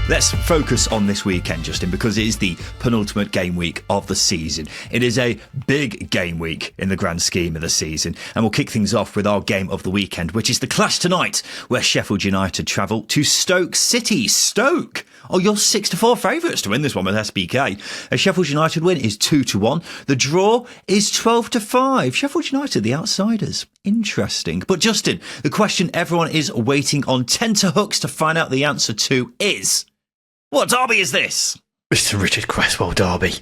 Let's focus on this weekend, Justin, because it is the penultimate game week of the season. It is a big game week in the grand scheme of the season, and we'll kick things off with our game of the weekend, which is the clash tonight, where Sheffield United travel to Stoke City. Stoke! Oh, you're 6-4 favourites to win this one with SBK. A Sheffield United win is 2-1. The draw is 12-5. Sheffield United, the outsiders. Interesting. But Justin, the question everyone is waiting on tenterhooks to find out the answer to is... what derby is this? It's the Richard Cresswell derby.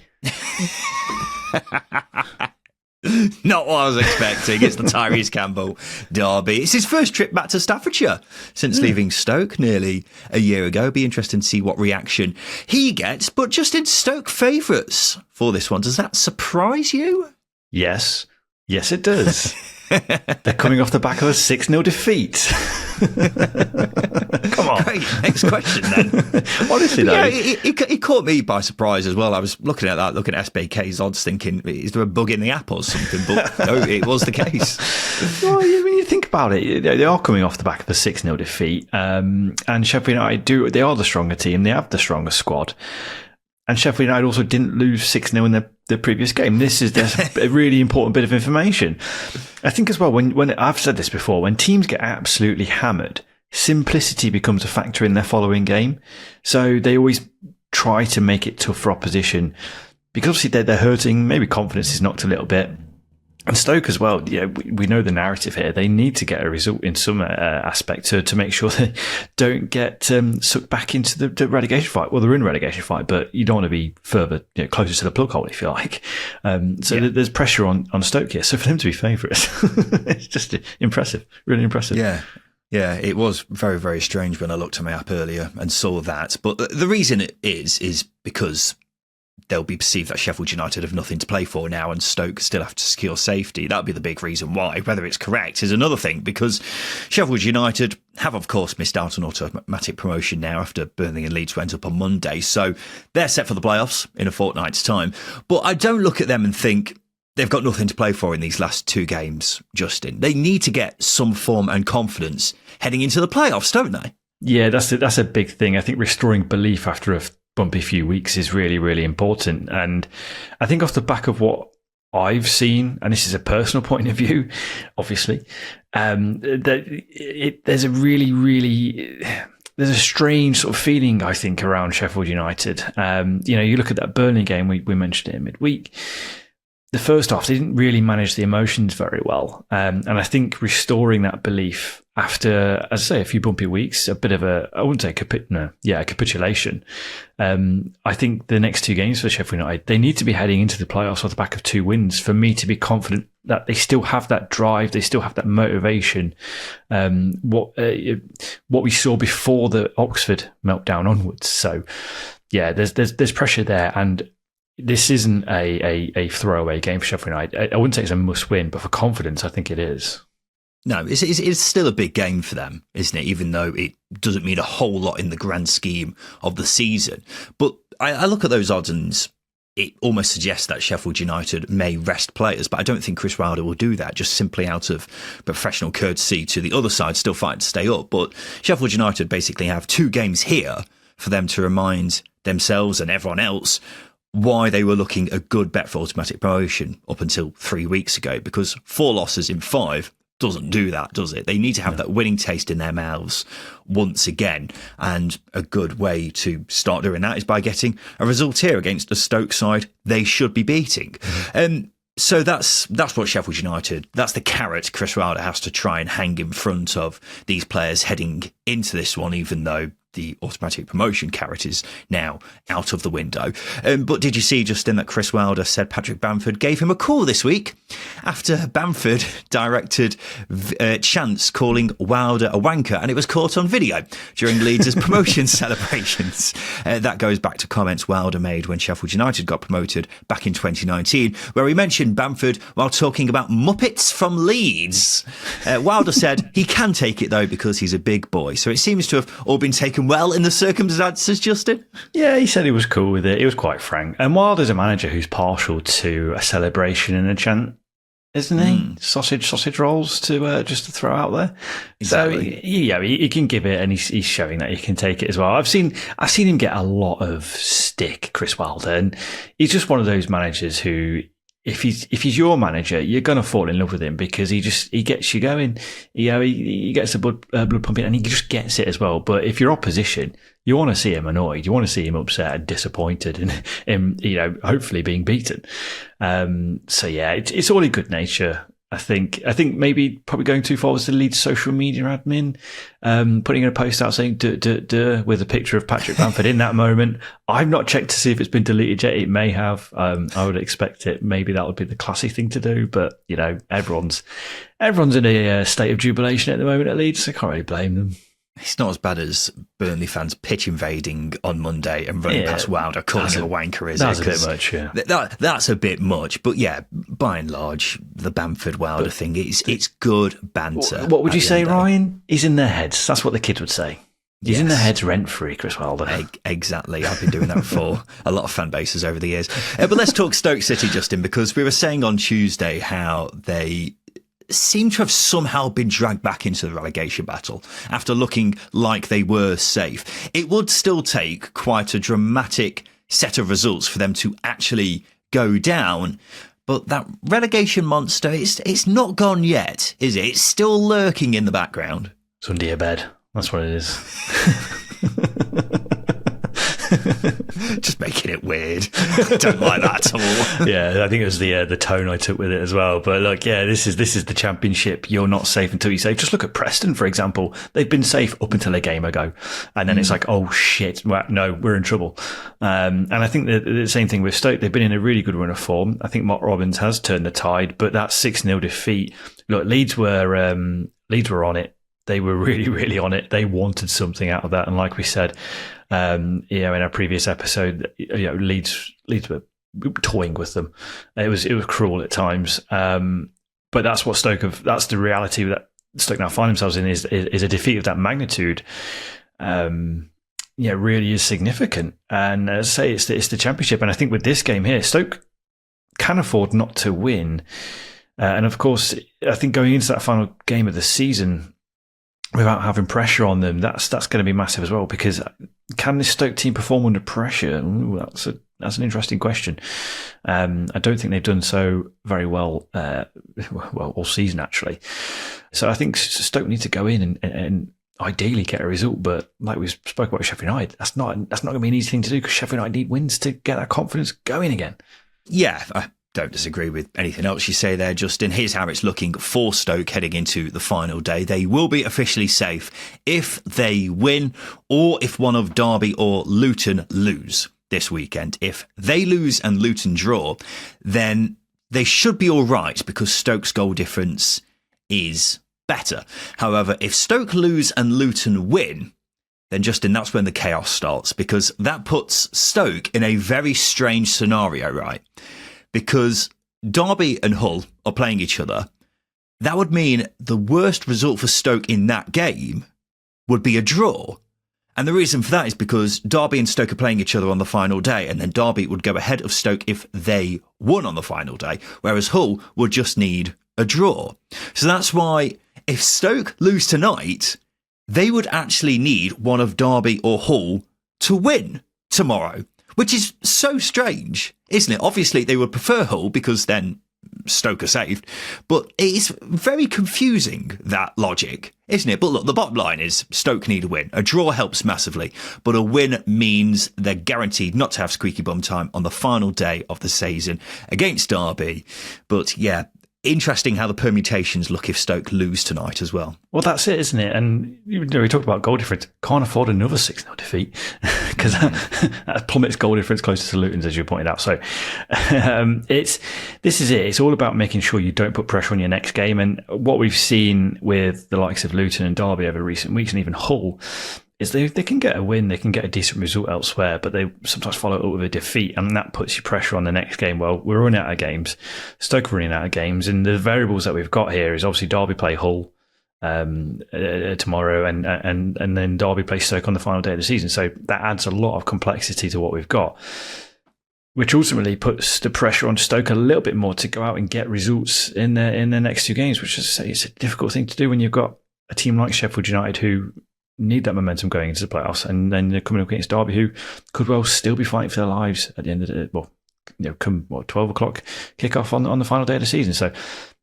Not what I was expecting. It's the Tyrese Campbell derby. It's his first trip back to Staffordshire since leaving Stoke nearly a year ago. Be interesting to see what reaction he gets. But just in Stoke favourites for this one, does that surprise you? Yes. Yes, it does. They're coming off the back of a 6-0 defeat. Come on. Great. Next question then. Honestly, though. Yeah, it caught me by surprise as well. I was looking at SBK's odds thinking, is there a bug in the app or something? But no, it was the case. Well, when you think about it, they are coming off the back of a 6-0 defeat. And Sheffield United, they are the stronger team. They have the stronger squad. And Sheffield United also didn't lose 6-0 in their previous game. This is a really important bit of information. I think as well, when I've said this before, when teams get absolutely hammered, simplicity becomes a factor in their following game. So they always try to make it tough for opposition because obviously they're hurting. Maybe confidence is knocked a little bit. And Stoke as well, yeah, we know the narrative here. They need to get a result in some aspect to make sure they don't get sucked back into the relegation fight. Well, they're in relegation fight, but you don't want to be further, closer to the plug hole, if you like. There's pressure on Stoke here. So for them to be favourites, it's just impressive, really impressive. Yeah. Yeah, it was very, very strange when I looked at my app earlier and saw that. But the reason it is because they'll be perceived that Sheffield United have nothing to play for now and Stoke still have to secure safety. That'd be the big reason why. Whether it's correct is another thing, because Sheffield United have, of course, missed out on automatic promotion now after Burnley and Leeds went up on Monday. So they're set for the playoffs in a fortnight's time. But I don't look at them and think they've got nothing to play for in these last two games, Justin. They need to get some form and confidence heading into the playoffs, don't they? Yeah, that's a big thing. I think restoring belief after a bumpy few weeks is really, really important. And I think off the back of what I've seen, and this is a personal point of view, obviously, there's a really, really... there's a strange sort of feeling, I think, around Sheffield United. You look at that Burnley game, we mentioned it in midweek. The first half, they didn't really manage the emotions very well. And I think restoring that belief after, as I say, a few bumpy weeks, a bit of I wouldn't say a capitulation. I think the next two games for Sheffield United, they need to be heading into the playoffs off the back of 2 wins for me to be confident that they still have that drive, they still have that motivation. What we saw before the Oxford meltdown onwards. So, yeah, there's pressure there, and this isn't a throwaway game for Sheffield United. I wouldn't say it's a must-win, but for confidence, I think it is. No, it's still a big game for them, isn't it? Even though it doesn't mean a whole lot in the grand scheme of the season. But I look at those odds and it almost suggests that Sheffield United may rest players, but I don't think Chris Wilder will do that, just simply out of professional courtesy to the other side still fighting to stay up. But Sheffield United basically have 2 games here for them to remind themselves and everyone else why they were looking a good bet for automatic promotion up until 3 weeks ago, because 4 losses in 5 doesn't do that, does it? They need to have that winning taste in their mouths once again, and a good way to start doing that is by getting a result here against a Stoke side they should be beating. So that's what Sheffield United, that's the carrot Chris Wilder has to try and hang in front of these players heading into this one, even though the automatic promotion carrot is now out of the window. But did you see, Justin, that Chris Wilder said Patrick Bamford gave him a call this week after Bamford directed Chance calling Wilder a wanker, and it was caught on video during Leeds' promotion celebrations. That goes back to comments Wilder made when Sheffield United got promoted back in 2019, where he mentioned Bamford while talking about Muppets from Leeds. Wilder said he can take it, though, because he's a big boy. So it seems to have all been taken well in the circumstances, Justin? Yeah, he said he was cool with it. He was quite frank. And Wilder's a manager who's partial to a celebration and a chant. isn't he? Sausage rolls to just to throw out there. Exactly. So he can give it, and he's showing that he can take it as well. I've seen him get a lot of stick, Chris Wilder, and he's just one of those managers who, if he's your manager, you're going to fall in love with him because he gets you going. He gets the blood pumping, and he just gets it as well. But if you're opposition, you want to see him annoyed. You want to see him upset and disappointed, and him, hopefully being beaten. So yeah, it's all in good nature. I think maybe probably going too far was the Leeds social media admin, putting in a post out saying duh with a picture of Patrick Bamford in that moment. I've not checked to see if it's been deleted yet. It may have. I would expect it. Maybe that would be the classy thing to do. But everyone's in a state of jubilation at the moment at Leeds. So I can't really blame them. It's not as bad as Burnley fans pitch invading on Monday and running past Wilder, calling him a wanker, is that's it? That's a bit much, yeah. That's a bit much. But yeah, by and large, the Bamford-Wilder thing, it's good banter. What would you say, Ryan? He's in their heads. That's what the kids would say. He's in their heads rent-free, Chris Wilder. Exactly. I've been doing that for a lot of fan bases over the years. But let's talk Stoke City, Justin, because we were saying on Tuesday how they seem to have somehow been dragged back into the relegation battle after looking like they were safe. It would still take quite a dramatic set of results for them to actually go down. But that relegation monster, it's not gone yet, is it? It's still lurking in the background. It's under your bed. That's what it is. Just making it weird. I don't like that at all. Yeah, I think it was the tone I took with it as well. But look, yeah, this is the championship. You're not safe until you're safe. Just look at Preston, for example. They've been safe up until a game ago, and then it's like, oh shit, no, we're in trouble. And I think the same thing with Stoke. They've been in a really good run of form. I think Mark Robbins has turned the tide, but that 6-0 defeat. Look, Leeds were on it. They were really, really on it. They wanted something out of that, and like we said, in our previous episode, Leeds were toying with them. It was cruel at times, but that's what that's the reality that Stoke now find themselves in is a defeat of that magnitude. Really is significant. And as I say, it's the championship, and I think with this game here, Stoke can afford not to win. And of course, I think going into that final game of the season without having pressure on them, that's going to be massive as well, because can this Stoke team perform under pressure? Ooh, that's an interesting question. I don't think they've done so very well, all season actually. So I think Stoke need to go in and ideally get a result, but like we spoke about with Sheffield United, that's not going to be an easy thing to do, because Sheffield United need wins to get that confidence going again. Yeah, I don't disagree with anything else you say there, Justin. Here's how it's looking for Stoke heading into the final day. They will be officially safe if they win, or if one of Derby or Luton lose this weekend. If they lose and Luton draw, then they should be all right, because Stoke's goal difference is better. However, if Stoke lose and Luton win, then Justin, that's when the chaos starts, because that puts Stoke in a very strange scenario, right? Because Derby and Hull are playing each other. That would mean the worst result for Stoke in that game would be a draw. And the reason for that is because Derby and Stoke are playing each other on the final day, and then Derby would go ahead of Stoke if they won on the final day, whereas Hull would just need a draw. So that's why if Stoke lose tonight, they would actually need one of Derby or Hull to win tomorrow, which is so strange, isn't it? Obviously, they would prefer Hull because then Stoke are saved, but it's very confusing, that logic, isn't it? But look, the bottom line is Stoke need a win. A draw helps massively, but a win means they're guaranteed not to have squeaky bum time on the final day of the season against Derby. But yeah, interesting how the permutations look if Stoke lose tonight as well. Well, that's it, isn't it? And we talk about goal difference. Can't afford another 6-0 defeat, because that plummets goal difference closer to Luton's, as you pointed out. So this is it. It's all about making sure you don't put pressure on your next game. And what we've seen with the likes of Luton and Derby over recent weeks, and even Hull, is they can get a win, they can get a decent result elsewhere, but they sometimes follow it up with a defeat, and that puts you pressure on the next game. Well, we're running out of games. Stoke are running out of games, and the variables that we've got here is obviously Derby play Hull tomorrow, and then Derby play Stoke on the final day of the season. So that adds a lot of complexity to what we've got. which ultimately puts the pressure on Stoke a little bit more to go out and get results in their next 2 games, which, as I say, is a difficult thing to do when you've got a team like Sheffield United who need that momentum going into the playoffs, and then they're coming up against Derby, who could well still be fighting for their lives at the end of the, come 12 o'clock kickoff on the final day of the season. So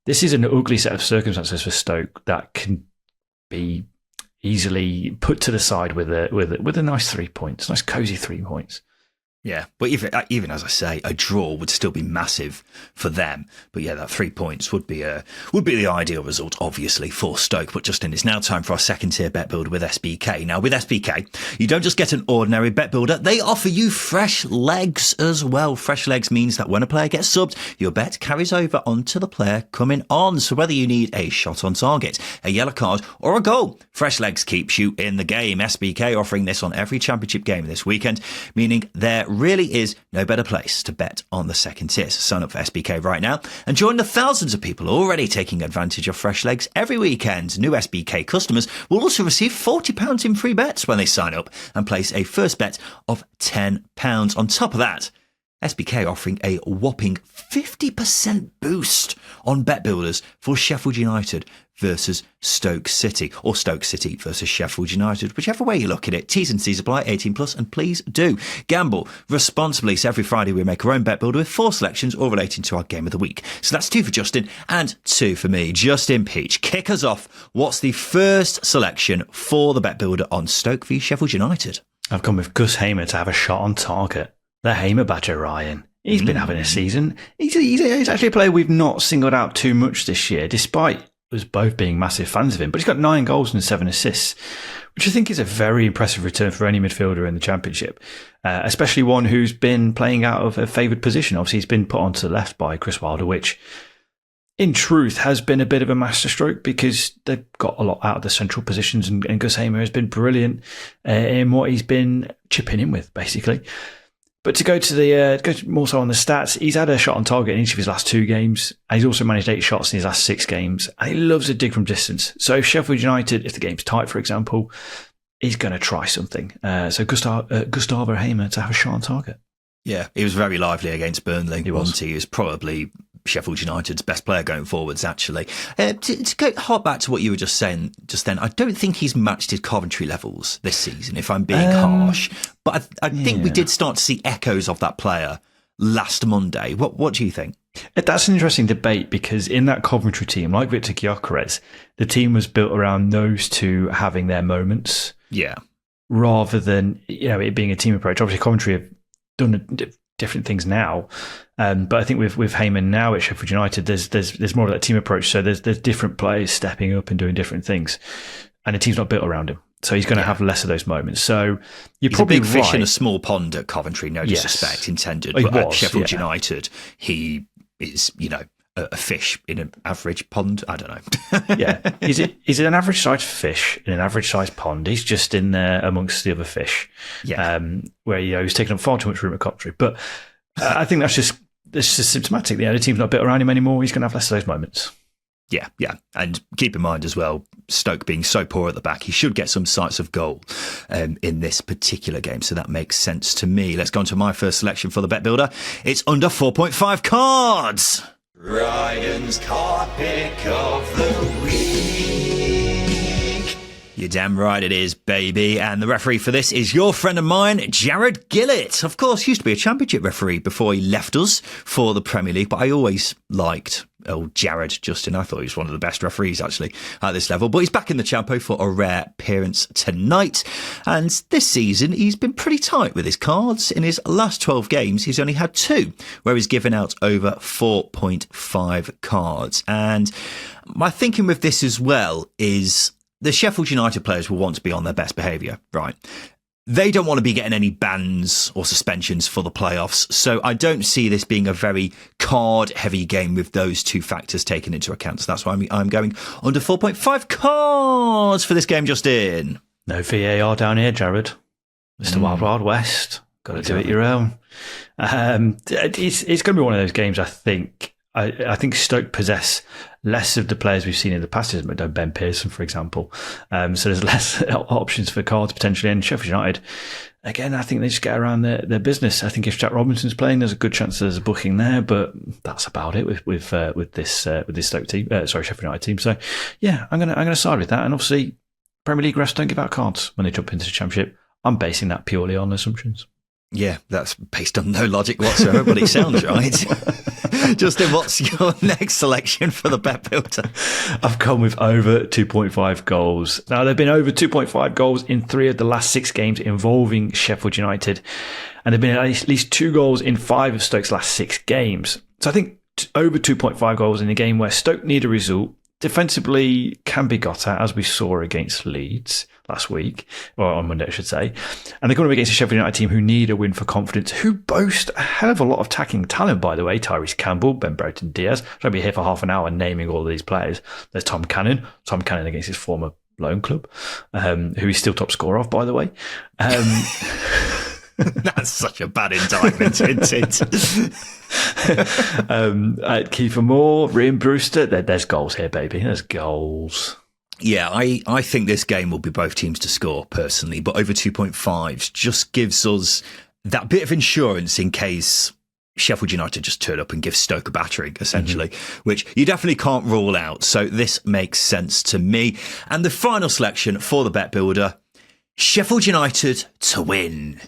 this is an ugly set of circumstances for Stoke that can be easily put to the side with a nice 3 points, nice cosy 3 points. Yeah, but even as I say, a draw would still be massive for them. But yeah, that 3 points would be the ideal result, obviously, for Stoke. But Justin, it's now time for our second tier bet builder with SBK. Now, with SBK, you don't just get an ordinary bet builder; they offer you fresh legs as well. Fresh legs means that when a player gets subbed, your bet carries over onto the player coming on. So whether you need a shot on target, a yellow card, or a goal, fresh legs keeps you in the game. SBK offering this on every championship game this weekend, meaning there really is no better place to bet on the second tier. So sign up for SBK right now and join the thousands of people already taking advantage of fresh legs every weekend. New SBK customers will also receive £40 in free bets when they sign up and place a first bet of £10. On top of that, SBK offering a whopping 50% boost on bet builders for Sheffield United versus Stoke City, or Stoke City versus Sheffield United, whichever way you look at it. T's and C's apply, 18 plus, and please do gamble responsibly. So every Friday we make our own bet builder with 4 selections all relating to our game of the week. So that's 2 for Justin and 2 for me. Justin Peach, kick us off. What's the first selection for the bet builder on Stoke v Sheffield United? I've gone with Gus Hamer to have a shot on target. The Hamer Badger, Ryan. He's been having a season. He's actually a player we've not singled out too much this year, despite us both being massive fans of him. But he's got 9 goals and 7 assists, which I think is a very impressive return for any midfielder in the Championship, especially one who's been playing out of a favoured position. Obviously, he's been put onto the left by Chris Wilder, which in truth has been a bit of a masterstroke because they've got a lot out of the central positions, and Gus Hamer has been brilliant in what he's been chipping in with, basically. But to go more so on the stats, he's had a shot on target in each of his last 2 games. And he's also managed 8 shots in his last 6 games. And he loves a dig from distance. So if Sheffield United, if the game's tight, for example, he's going to try something. So Gustavo Hamer to have a shot on target. Yeah, he was very lively against Burnley. He was. He was probably Sheffield United's best player going forwards, actually. To go hard back to what you were just saying just then, I don't think he's matched his Coventry levels this season, if I'm being harsh. But I think we did start to see echoes of that player last Monday. What do you think? That's an interesting debate because in that Coventry team, like Victor Gyökeres, the team was built around those two having their moments. Yeah. Rather than it being a team approach. Obviously, Coventry have done different things now. But I think with Heyman now at Sheffield United, there's more of that team approach. So there's different players stepping up and doing different things, and the team's not built around him. So he's going to have less of those moments. So he's probably a big fish in a small pond at Coventry, no disrespect intended. But at Sheffield United, he is, a fish in an average pond. I don't know. Yeah, he's an average sized fish in an average sized pond. He's just in there amongst the other fish. Yeah, where he's taking up far too much room at Coventry. But I think that's just symptomatic. The team's not built around him anymore. He's going to have less of those moments. Yeah. And keep in mind as well, Stoke being so poor at the back, he should get some sights of goal in this particular game. So that makes sense to me. Let's go on to my first selection for the bet builder. It's under 4.5 cards. Ryan's card pick of the week. You're damn right it is, baby. And the referee for this is your friend of mine, Jared Gillett. Of course, used to be a championship referee before he left us for the Premier League, but I always liked Jared, Justin. I thought he was one of the best referees, actually, at this level. But he's back in the Champo for a rare appearance tonight. And this season, he's been pretty tight with his cards. In his last 12 games, he's only had 2, where he's given out over 4.5 cards. And my thinking with this as well is the Sheffield United players will want to be on their best behaviour, right? They don't want to be getting any bans or suspensions for the playoffs, so I don't see this being a very card-heavy game with those 2 factors taken into account. So that's why I'm going under 4.5 cards for this game, Justin. No VAR down here, Jared. It's the Wild Wild West. Got to do it your own. It's going to be one of those games, I think. I think Stoke possess less of the players we've seen in the past, Ben Pearson, for example. So there's less options for cards potentially. And Sheffield United, again, I think they just get around their business. I think if Jack Robinson's playing, there's a good chance there's a booking there, but that's about it with this Stoke team. Sheffield United team. So yeah, I'm gonna side with that. And obviously, Premier League refs don't give out cards when they jump into the Championship. I'm basing that purely on assumptions. Yeah, that's based on no logic whatsoever, but it sounds right. Justin, what's your next selection for the bet builder? I've gone with over 2.5 goals. Now, there have been over 2.5 goals in 3 of the last 6 games involving Sheffield United, and there have been at least 2 goals in 5 of Stoke's last 6 games. So I think over 2.5 goals in a game where Stoke need a result, defensively can be got at, as we saw against Leeds last week, or on Monday, I should say. And they're going to be against a Sheffield United team who need a win for confidence, who boast a hell of a lot of attacking talent, by the way. Tyrese Campbell, Ben Brereton Diaz. I'll be here for half an hour naming all of these players. There's Tom Cannon against his former loan club, who he's still top scorer of, by the way. That's such a bad indictment, isn't it? Kiefer Moore, Ryan Brewster. There's goals here, baby. There's goals. Yeah, I think this game will be both teams to score, personally, but over 2.5s just gives us that bit of insurance in case Sheffield United just turn up and give Stoke a battering, essentially, which you definitely can't rule out. So this makes sense to me. And the final selection for the bet builder, Sheffield United to win.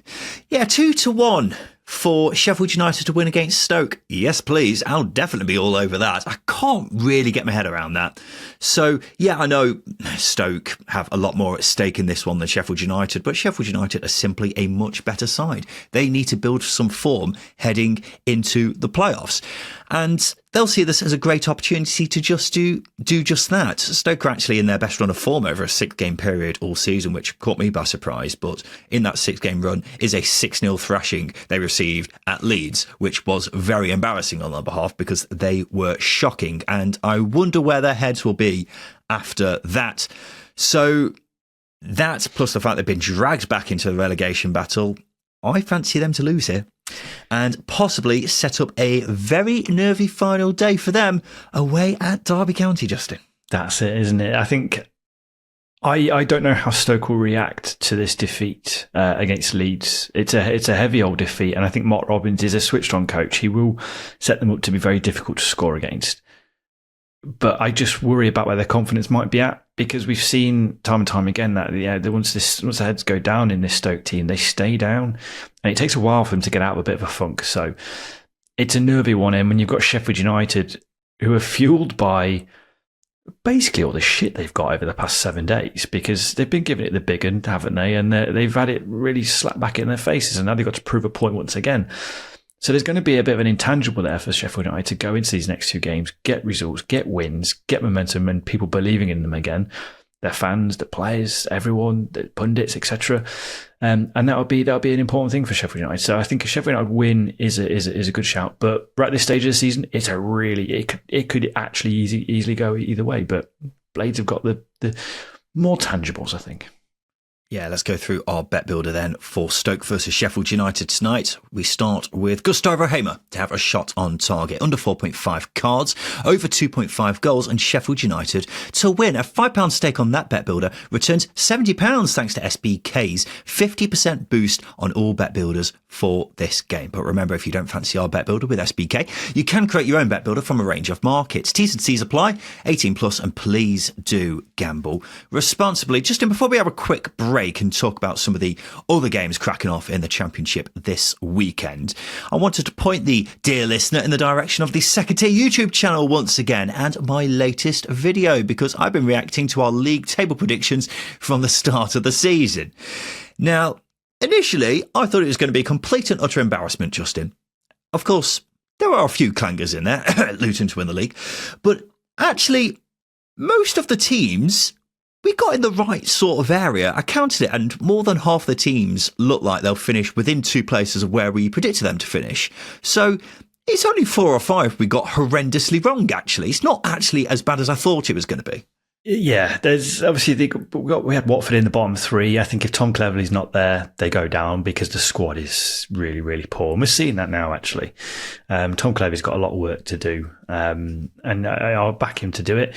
Yeah, 2-1 for Sheffield United to win against Stoke. Yes, please. I'll definitely be all over that. I can't really get my head around that. So, yeah, I know Stoke have a lot more at stake in this one than Sheffield United, but Sheffield United are simply a much better side. They need to build some form heading into the playoffs. And they'll see this as a great opportunity to just do just that. Stoke are actually in their best run of form over a 6-game period all season, which caught me by surprise. But in that 6-game run is a 6-0 thrashing they received at Leeds, which was very embarrassing on their behalf because they were shocking. And I wonder where their heads will be after that. So that, plus the fact they've been dragged back into the relegation battle, I fancy them to lose here and possibly set up a very nervy final day for them away at Derby County, Justin. That's it, isn't it? I think I don't know how Stoke will react to this defeat against Leeds. It's a heavy old defeat, and I think Mark Robbins is a switched-on coach. He will set them up to be very difficult to score against. But I just worry about where their confidence might be at, because we've seen time and time again that once the heads go down in this Stoke team, they stay down, and it takes a while for them to get out of a bit of a funk. So it's a nervy one, and when you've got Sheffield United, who are fueled by basically all the shit they've got over the past 7 days, because they've been giving it the big one, haven't they? And they've had it really slapped back in their faces, and now they've got to prove a point once again. So there's going to be a bit of an intangible there for Sheffield United to go into these next 2 games, get results, get wins, get momentum, and people believing in them again. Their fans, the players, everyone, the pundits, etc. And that'll be an important thing for Sheffield United. So I think a Sheffield United win is a good shout. But right at this stage of the season, it's it could actually easily go either way. But Blades have got the more tangibles, I think. Yeah, let's go through our bet builder then for Stoke versus Sheffield United tonight. We start with Gustavo Hamer to have a shot on target, under 4.5 cards, over 2.5 goals, and Sheffield United to win. A £5 stake on that bet builder returns £70 thanks to SBK's 50% boost on all bet builders for this game. But remember, if you don't fancy our bet builder with SBK, you can create your own bet builder from a range of markets. T's and C's apply, 18 plus, and please do gamble responsibly. Justin, before we have a quick break and talk about some of the other games cracking off in the Championship this weekend, I wanted to point the dear listener in the direction of the Second Tier YouTube channel once again and my latest video, because I've been reacting to our league table predictions from the start of the season. Now, initially, I thought it was going to be a complete and utter embarrassment, Justin. Of course, there are a few clangers in there, Luton to win the league, but actually, most of the teams we got in the right sort of area. I counted it, and more than half the teams look like they'll finish within 2 places of where we predicted them to finish. So it's only 4 or 5 we got horrendously wrong, actually. It's not actually as bad as I thought it was going to be. Yeah, there's obviously we had Watford in the bottom 3. I think if Tom Cleverley's not there, they go down because the squad is really, really poor. And we're seeing that now, actually. Tom Cleverley's got a lot of work to do, and I'll back him to do it.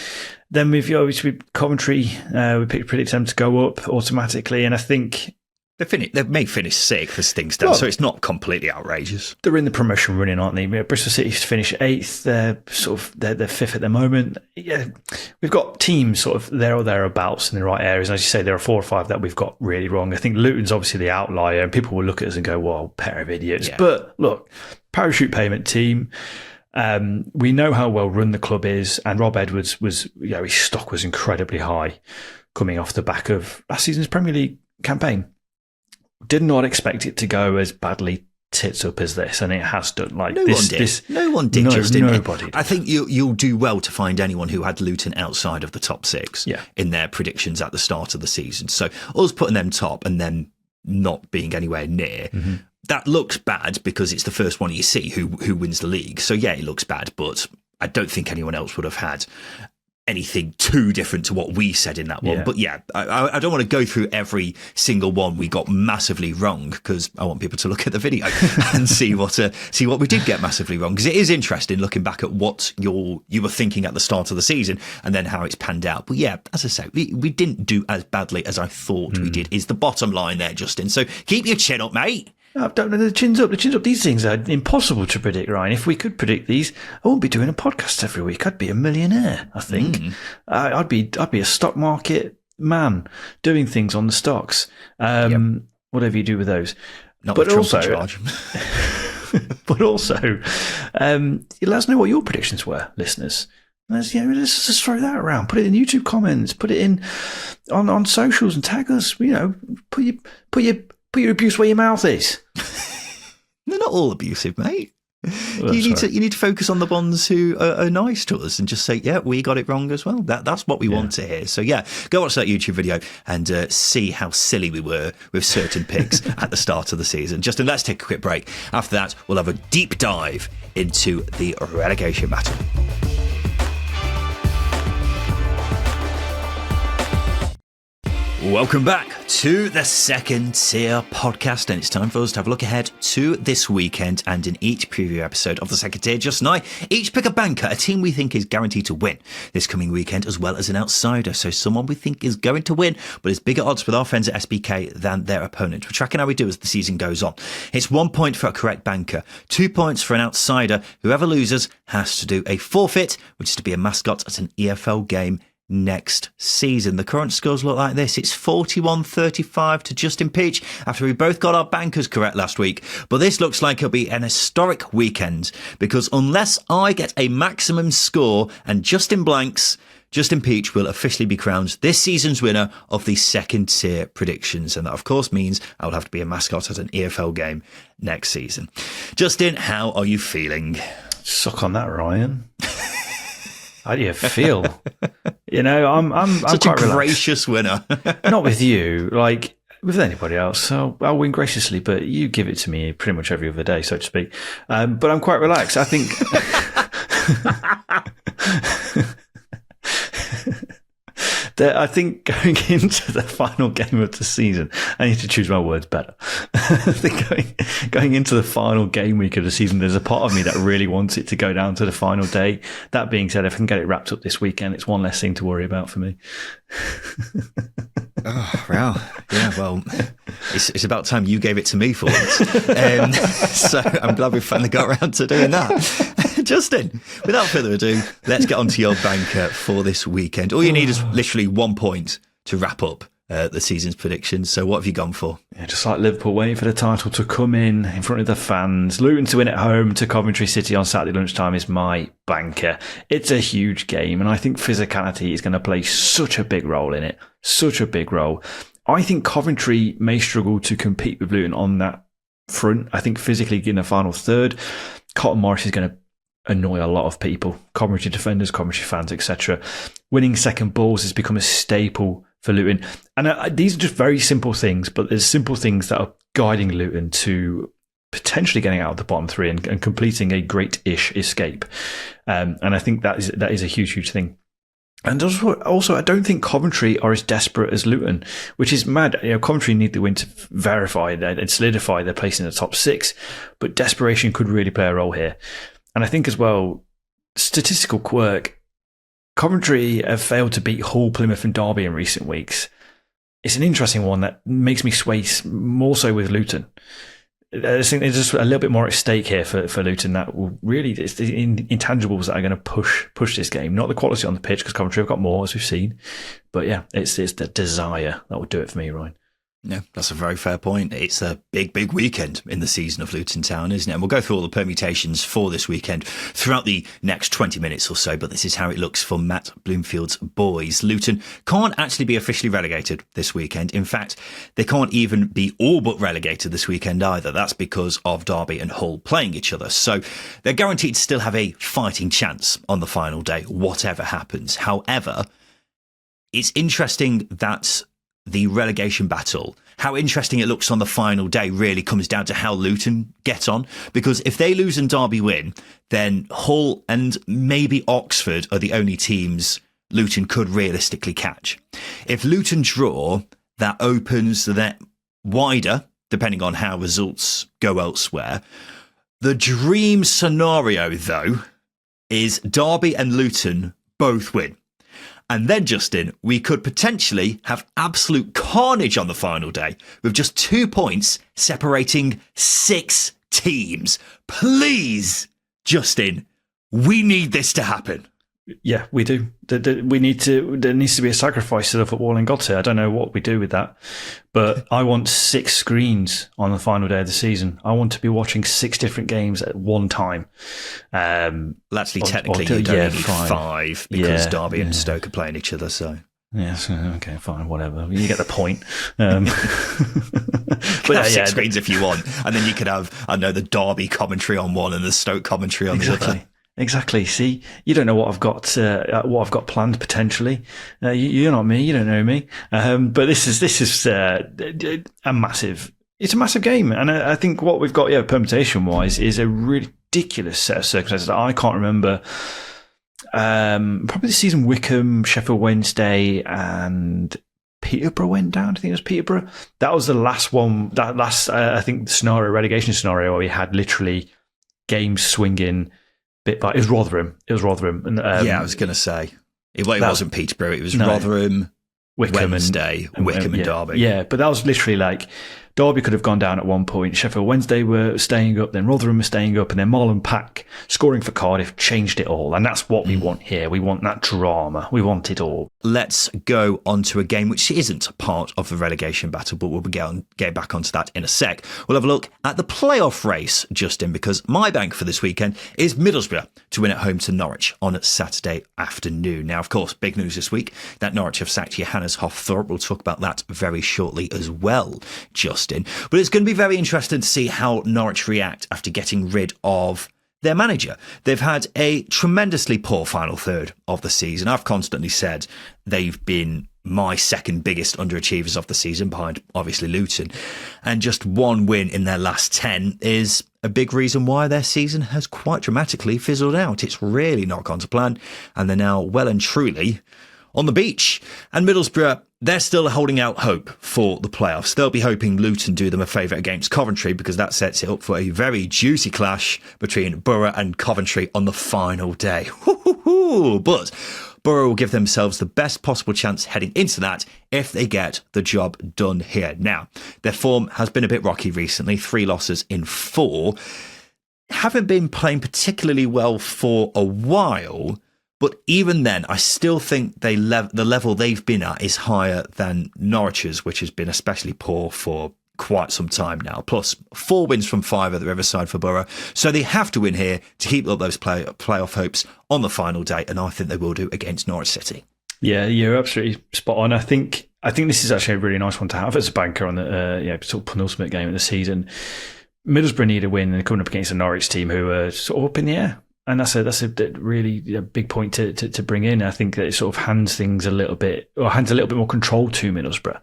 Then we've obviously Coventry, we predict them to go up automatically, and I think They may finish sixth as things stand, so it's not completely outrageous. They're in the promotion running, aren't they? Bristol City finish 8th. They're fifth at the moment. Yeah, we've got teams sort of there or thereabouts in the right areas. And as you say, there are 4 or 5 that we've got really wrong. I think Luton's obviously the outlier, and people will look at us and go, "Well, pair of idiots." Yeah. But look, parachute payment team. We know how well run the club is, and Rob Edwards was, his stock was incredibly high coming off the back of last season's Premier League campaign. Did not expect it to go as badly tits up as this, and it has done. Like no one did. No one did. Justin. Nobody did. I think you'll do well to find anyone who had Luton outside of the top 6 in their predictions at the start of the season. So us putting them top and them not being anywhere near. Mm-hmm. That looks bad because it's the first one you see who wins the league. So yeah, it looks bad, but I don't think anyone else would have had anything too different to what we said in that one. Yeah. But yeah, I don't want to go through every single one we got massively wrong, because I want people to look at the video and see what we did get massively wrong, because it is interesting looking back at what you were thinking at the start of the season and then how it's panned out. But yeah, as I say, we didn't do as badly as I thought we did, is the bottom line there, Justin. So keep your chin up, mate. I don't know, the chin's up. These things are impossible to predict, Ryan. If we could predict these, I wouldn't be doing a podcast every week. I'd be a millionaire, I think. I'd be a stock market man doing things on the stocks. Whatever you do with those. Not but with also, charge. But also, let us know what your predictions were, listeners. Let's just throw that around. Put it in YouTube comments. Put it in on socials and tag us. Put your abuse where your mouth is. They're not all abusive, mate. You need to focus on the ones who are nice to us and just say, yeah, we got it wrong as well. That's what we want to hear. So yeah, go watch that YouTube video and see how silly we were with certain picks at the start of the season. Justin, let's take a quick break. After that, we'll have a deep dive into the relegation battle. Welcome back to the Second Tier Podcast, and it's time for us to have a look ahead to this weekend. And in each preview episode of the Second Tier, Just and I each pick a banker, a team we think is guaranteed to win this coming weekend, as well as an outsider, so someone we think is going to win but is bigger odds with our friends at SBK than their opponent. We're tracking how we do as the season goes on. It's 1 point for a correct banker, 2 points for an outsider. Whoever loses has to do a forfeit, which is to be a mascot at an EFL game next season. The current scores look like this. It's 41-35 to Justin Peach after we both got our bankers correct last week. But this looks like it'll be an historic weekend, because unless I get a maximum score and Justin blanks, Justin Peach will officially be crowned this season's winner of the Second Tier predictions. And that, of course, means I will have to be a mascot at an EFL game next season. Justin, how are you feeling? Suck on that, Ryan. How do you feel? I'm such quite a gracious winner. Not with you, like with anybody else. I'll win graciously, but you give it to me pretty much every other day, so to speak. But I'm quite relaxed. I think. I think going into the final game of the season, I need to choose my words better. I think going into the final game week of the season, there's a part of me that really wants it to go down to the final day. That being said, if I can get it wrapped up this weekend, it's one less thing to worry about for me. Oh, wow. Yeah, well, it's about time you gave it to me for once. So I'm glad we finally got around to doing that. Justin, without further ado, let's get on to your banker for this weekend. All you need is literally 1 point to wrap up the season's predictions. So what have you gone for? Yeah, just like Liverpool waiting for the title to come in front of the fans. Luton to win at home to Coventry City on Saturday lunchtime is my banker. It's a huge game, and I think physicality is going to play such a big role in it. Such a big role. I think Coventry may struggle to compete with Luton on that front. I think physically in the final third, Cotton Morris is going to annoy a lot of people. Coventry defenders, Coventry fans, etc. Winning second balls has become a staple for Luton. And these are just very simple things, but there's simple things that are guiding Luton to potentially getting out of the bottom three and completing a great-ish escape. And I think that is a huge, huge thing. And also, I don't think Coventry are as desperate as Luton, which is mad. Coventry need the win to verify and solidify their place in the top 6, but desperation could really play a role here. And I think as well, statistical quirk, Coventry have failed to beat Hull, Plymouth and Derby in recent weeks. it's an interesting one that makes me sway more so with Luton. I think there's just a little bit more at stake here for Luton that will really, it's the intangibles that are going to push this game. Not the quality on the pitch, because Coventry have got more, as we've seen. But yeah, it's the desire that will do it for me, Ryan. Yeah, that's a very fair point. It's a big weekend in the season of Luton Town, isn't it? And we'll go through all the permutations for this weekend throughout the next 20 minutes or so, but this is how it looks for Matt Bloomfield's boys. Luton can't actually be officially relegated this weekend. In fact, they can't even be all but relegated this weekend either. That's because of Derby and Hull playing each other. So they're guaranteed to still have a fighting chance on the final day, whatever happens. However, it's interesting that the relegation battle, how interesting it looks on the final day, really comes down to how Luton get on. Because if they lose and Derby win, then Hull and maybe Oxford are the only teams Luton could realistically catch. If Luton draw, that opens the net wider, depending on how results go elsewhere. The dream scenario, though, is Derby and Luton both win. And then, Justin, we could potentially have absolute carnage on the final day with just 2 points separating 6 teams. Please, Justin, we need this to happen. Yeah, we do. We need to. There needs to be a sacrifice to the footballing gods here. I don't know what we do with that, but I want 6 screens on the final day of the season. I want to be watching 6 different games at one time. Well, actually, technically, you don't need 5 because Derby and Stoke are playing each other. So yes, okay, fine, whatever. You get the point. But have 6 screens if you want, and then you could have, I know, the Derby commentary on one and the Stoke commentary on the other. Exactly. See, you don't know what I've got planned potentially. You're not me. You don't know me. But this is a massive. It's a massive game, and I think what we've got, permutation wise, is a ridiculous set of circumstances that I can't remember. Probably the season Wickham, Sheffield Wednesday, and Peterborough went down. I think it was Peterborough. That was the last one. That last, I think, relegation scenario where we had literally games swinging. It was Rotherham. And, I was going to say. It wasn't Peterborough. It was Rotherham, Wickham, Wednesday, Wickham and Derby. Yeah, but that was literally like Derby could have gone down at one point. Sheffield Wednesday were staying up, then Rotherham were staying up, and then Marlon Pack scoring for Cardiff changed it all. And that's what we want here. We want that drama. We want it all. Let's go on to a game which isn't part of the relegation battle, but we'll get back onto that in a sec. We'll have a look at the playoff race, Justin, because my bank for this weekend is Middlesbrough to win at home to Norwich on Saturday afternoon. Now, of course, big news this week that Norwich have sacked Johannes Hoff. Thorup. We'll talk about that very shortly as well, Justin. But it's going to be very interesting to see how Norwich react after getting rid of their manager. They've had a tremendously poor final third of the season. I've constantly said they've been my second biggest underachievers of the season, behind obviously Luton. And just 1 win in their last 10 is a big reason why their season has quite dramatically fizzled out. It's really not gone to plan, and they're now well and truly on the beach. And Middlesbrough, they're still holding out hope for the playoffs. They'll be hoping Luton do them a favour against Coventry, because that sets it up for a very juicy clash between Borough and Coventry on the final day. But Borough will give themselves the best possible chance heading into that if they get the job done here. Now, their form has been a bit rocky recently, 3 losses in 4. Haven't been playing particularly well for a while. But even then, I still think the level they've been at is higher than Norwich's, which has been especially poor for quite some time now. Plus, 4 wins from 5 at the Riverside for Borough. So they have to win here to keep up those playoff hopes on the final day, and I think they will do against Norwich City. Yeah, you're absolutely spot on. I think this is actually a really nice one to have as a banker on the sort of penultimate game of the season. Middlesbrough need a win, and they're coming up against a Norwich team who are sort of up in the air. And that's a really big point to bring in. I think that it sort of hands a little bit more control to Middlesbrough.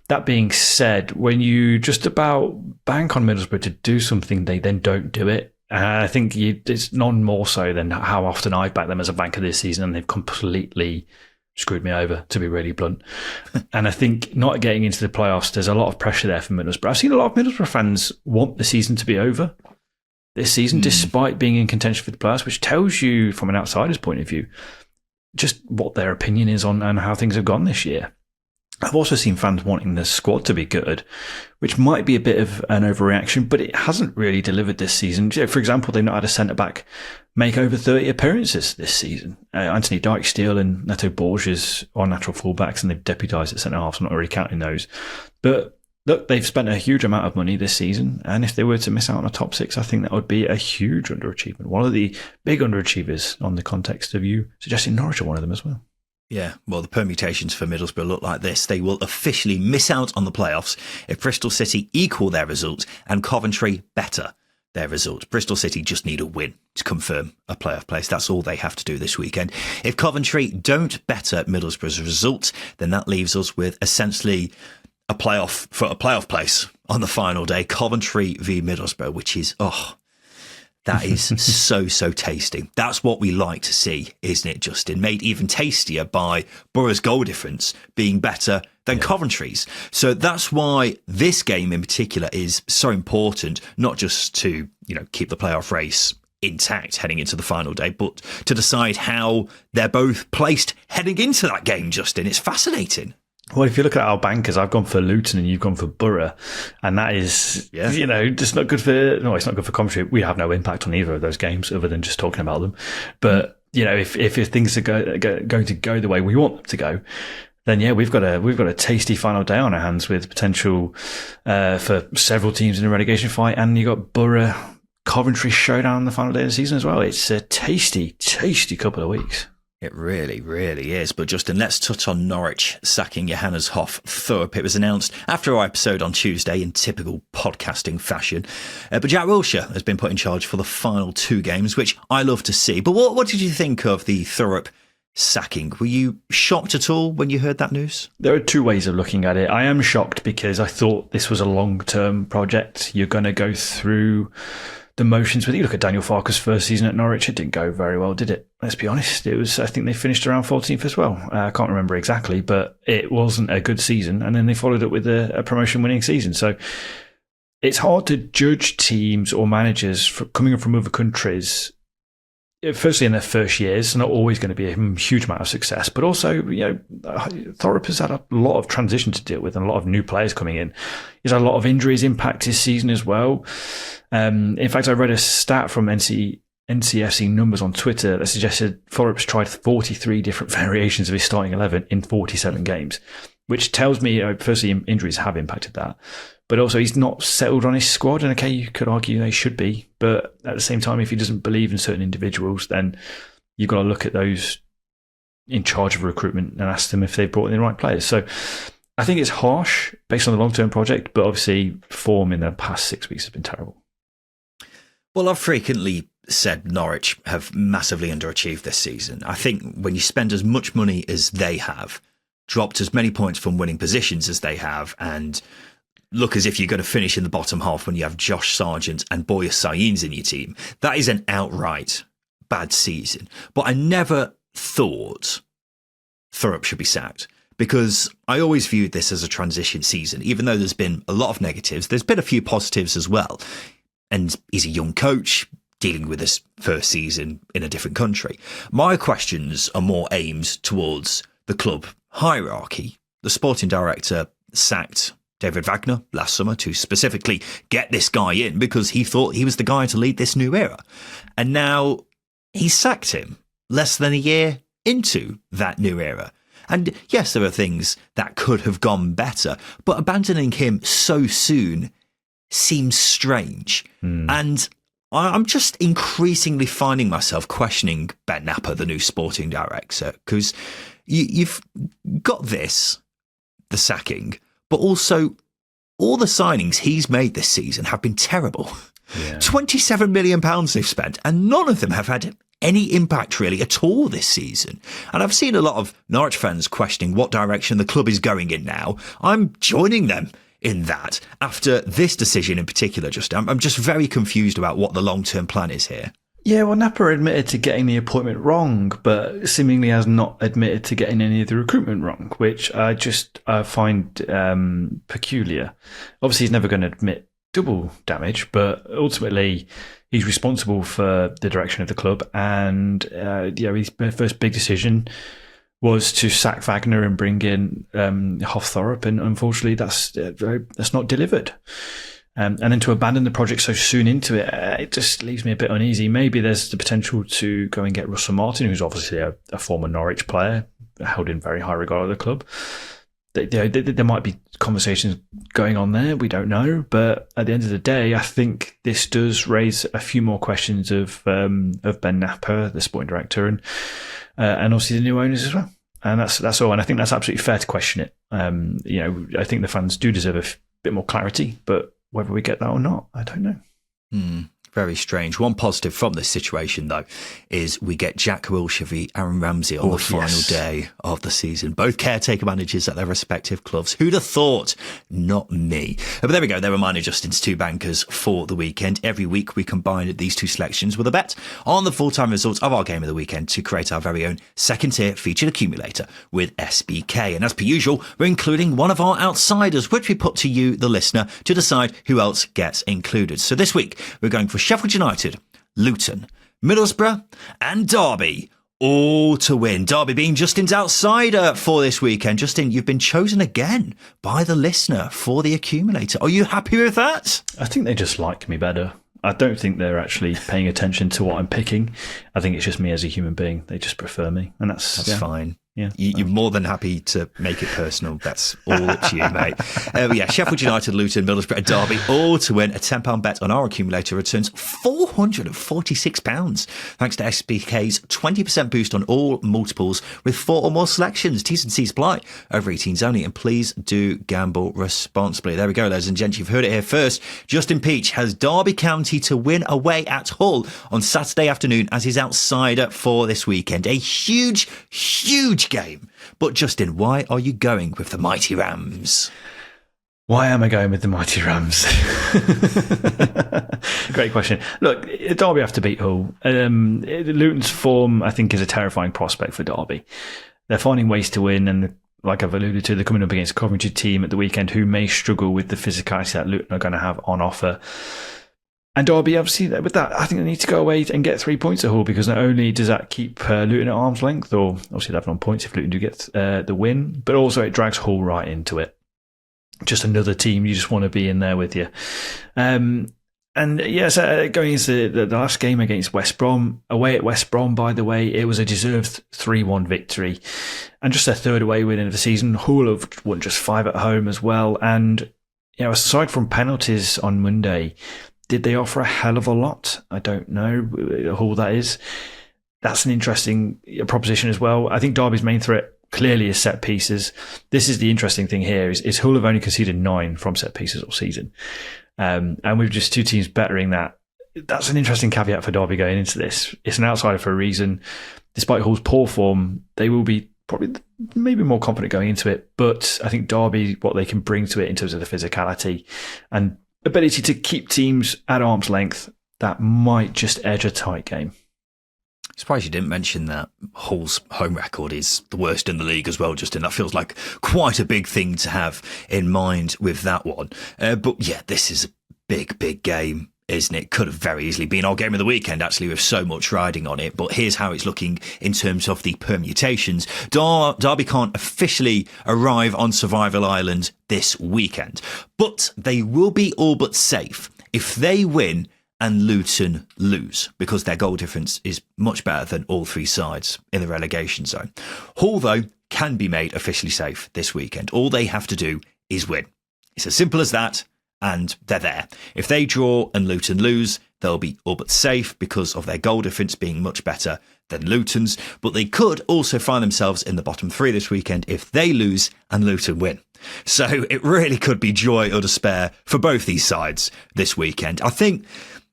That being said, when you just about bank on Middlesbrough to do something, they then don't do it. I think it's none more so than how often I've backed them as a banker this season, and they've completely screwed me over, to be really blunt. And I think not getting into the playoffs, there's a lot of pressure there for Middlesbrough. I've seen a lot of Middlesbrough fans want the season to be over this season, despite being in contention for the playoffs, which tells you, from an outsider's point of view, just what their opinion is on and how things have gone this year. I've also seen fans wanting the squad to be good, which might be a bit of an overreaction, but it hasn't really delivered this season. For example, they've not had a centre-back make over 30 appearances this season. Anthony Dijksteel and Neto Borges are natural fullbacks, and they've deputised at centre-half, so I'm not really counting those. But look, they've spent a huge amount of money this season, and if they were to miss out on a top six, I think that would be a huge underachievement. One of the big underachievers on the context of you suggesting Norwich are one of them as well. Yeah, well, the permutations for Middlesbrough look like this. They will officially miss out on the playoffs if Bristol City equal their result and Coventry better their result. Bristol City just need a win to confirm a playoff place. That's all they have to do this weekend. If Coventry don't better Middlesbrough's result, then that leaves us with essentially a playoff place on the final day. Coventry v Middlesbrough, which is, that is so tasty. That's what we like to see, isn't it, Justin? Made even tastier by Borough's goal difference being better than Coventry's. So that's why this game in particular is so important, not just to, keep the playoff race intact heading into the final day, but to decide how they're both placed heading into that game, Justin. It's fascinating. Well, if you look at our bankers, I've gone for Luton and you've gone for Borough, and that is, just not good for. No, it's not good for Coventry. We have no impact on either of those games other than just talking about them. But if things are going to go the way we want them to go, then we've got a tasty final day on our hands with potential for several teams in a relegation fight, and you got Borough Coventry showdown on the final day of the season as well. It's a tasty couple of weeks. It really, really is. But Justin, let's touch on Norwich sacking Johannes Hoff Thorup. It was announced after our episode on Tuesday in typical podcasting fashion. But Jack Wilshere has been put in charge for the final 2 games, which I love to see. But what did you think of the Thorup sacking? Were you shocked at all when you heard that news? There are 2 ways of looking at it. I am shocked because I thought this was a long-term project. You're going to go through the motions with it. You look at Daniel Farke's first season at Norwich, it didn't go very well, did it? Let's be honest. I think they finished around 14th as well. I can't remember exactly, but it wasn't a good season. And then they followed it with a promotion-winning season. So it's hard to judge teams or managers coming from other countries. Firstly, in their first years, it's not always going to be a huge amount of success, but also, Thorup has had a lot of transition to deal with and a lot of new players coming in. He's had a lot of injuries impact his season as well. In fact, I read a stat from NCFC numbers on Twitter that suggested Thorup's tried 43 different variations of his starting 11 in 47 games, which tells me, firstly, injuries have impacted that. But also, he's not settled on his squad. And okay, you could argue they should be. But at the same time, if he doesn't believe in certain individuals, then you've got to look at those in charge of recruitment and ask them if they've brought in the right players. So I think it's harsh based on the long-term project. But obviously, form in the past 6 weeks has been terrible. Well, I've frequently said Norwich have massively underachieved this season. I think when you spend as much money as they have, dropped as many points from winning positions as they have, and look as if you're going to finish in the bottom half when you have Josh Sargent and Boya Sayeens in your team, that is an outright bad season. But I never thought Thorup should be sacked, because I always viewed this as a transition season. Even though there's been a lot of negatives, there's been a few positives as well. And he's a young coach dealing with his first season in a different country. My questions are more aimed towards the club hierarchy. The sporting director sacked David Wagner last summer to specifically get this guy in because he thought he was the guy to lead this new era. And now he sacked him less than a year into that new era. And yes, there are things that could have gone better, but abandoning him so soon seems strange. And I'm just increasingly finding myself questioning Ben Napper, the new sporting director, because you've got the sacking, but also all the signings he's made this season have been terrible. Yeah. £27 million they've spent, and none of them have had any impact really at all this season. And I've seen a lot of Norwich fans questioning what direction the club is going in now. I'm joining them in that after this decision in particular. I'm just very confused about what the long-term plan is here. Yeah, well, Napper admitted to getting the appointment wrong, but seemingly has not admitted to getting any of the recruitment wrong, which I just find peculiar. Obviously, he's never going to admit double damage, but ultimately he's responsible for the direction of the club. And his first big decision was to sack Wagner and bring in Hoff Thorup, and unfortunately, that's Hoff Thorup, and unfortunately, that's not delivered. And then to abandon the project so soon into it, it just leaves me a bit uneasy. Maybe there's the potential to go and get Russell Martin, who's obviously a former Norwich player, held in very high regard at the club. There might be conversations going on there. We don't know. But at the end of the day, I think this does raise a few more questions of Ben Napper, the sporting director, and obviously the new owners as well. And that's all. And I think that's absolutely fair to question it. I think the fans do deserve a bit more clarity, but whether we get that or not, I don't know. Very strange. One positive from this situation, though, is we get Jack Wilshere v Aaron Ramsey on the final day of the season. Both caretaker managers at their respective clubs. Who'd have thought? Not me. But there we go. There were mine adjustments to bankers for the weekend. Every week we combine these two selections with a bet on the full-time results of our game of the weekend to create our very own second-tier featured accumulator with SBK. And as per usual, we're including one of our outsiders, which we put to you, the listener, to decide who else gets included. So this week, we're going for Sheffield United, Luton, Middlesbrough and Derby, all to win. Derby being Justin's outsider for this weekend. Justin, you've been chosen again by the listener for the accumulator. Are you happy with that? I think they just like me better. I don't think they're actually paying attention to what I'm picking. I think it's just me as a human being. They just prefer me, and that's fine. Yeah, you're more than happy to make it personal. That's all up to you, mate. Sheffield United, Luton, Middlesbrough, Derby, all to win. A £10 bet on our accumulator returns £446. Thanks to SBK's 20% boost on all multiples with 4 or more selections. T's and C's apply. Over 18s only. And please do gamble responsibly. There we go, ladies and gents. You've heard it here first. Justin Peach has Derby County to win away at Hull on Saturday afternoon as his outsider for this weekend. A huge game. But Justin, why are you going with the Mighty Rams? Why am I going with the Mighty Rams? Great question. Look, Derby have to beat Hull. Luton's form, I think, is a terrifying prospect for Derby. They're finding ways to win, and like I've alluded to, they're coming up against a Coventry team at the weekend who may struggle with the physicality that Luton are going to have on offer. And Derby, obviously, with that, I think they need to go away and get 3 points at Hull, because not only does that keep Luton at arm's length, or obviously 11 on points if Luton do get the win, but also it drags Hull right into it. Just another team you just want to be in there with you. Going into the last game against West Brom, away at West Brom, by the way, it was a deserved 3-1 victory. And just their third away win of the season. Hull have won just 5 at home as well. And, aside from penalties on Monday, did they offer a hell of a lot? I don't know. Hull, that is. That's an interesting proposition as well. I think Derby's main threat clearly is set pieces. This is the interesting thing here is Hull have only conceded 9 from set pieces all season. And with just 2 teams bettering that, that's an interesting caveat for Derby going into this. It's an outsider for a reason. Despite Hull's poor form, they will be probably maybe more confident going into it. But I think Derby, what they can bring to it in terms of the physicality and ability to keep teams at arm's length, that might just edge a tight game. Surprised you didn't mention that Hull's home record is the worst in the league as well, Justin. That feels like quite a big thing to have in mind with that one. But yeah, this is a big game, isn't it? Could have very easily been our game of the weekend, actually, with so much riding on it. But here's how it's looking in terms of the permutations. Derby can't officially arrive on Survival Island this weekend, but they will be all but safe if they win and Luton lose, because their goal difference is much better than all 3 sides in the relegation zone. Hull, though, can be made officially safe this weekend. All they have to do is win. It's as simple as that, and they're there. If they draw and Luton lose, they'll be all but safe because of their goal difference being much better than Luton's. But they could also find themselves in the bottom 3 this weekend if they lose and Luton win. So it really could be joy or despair for both these sides this weekend. I think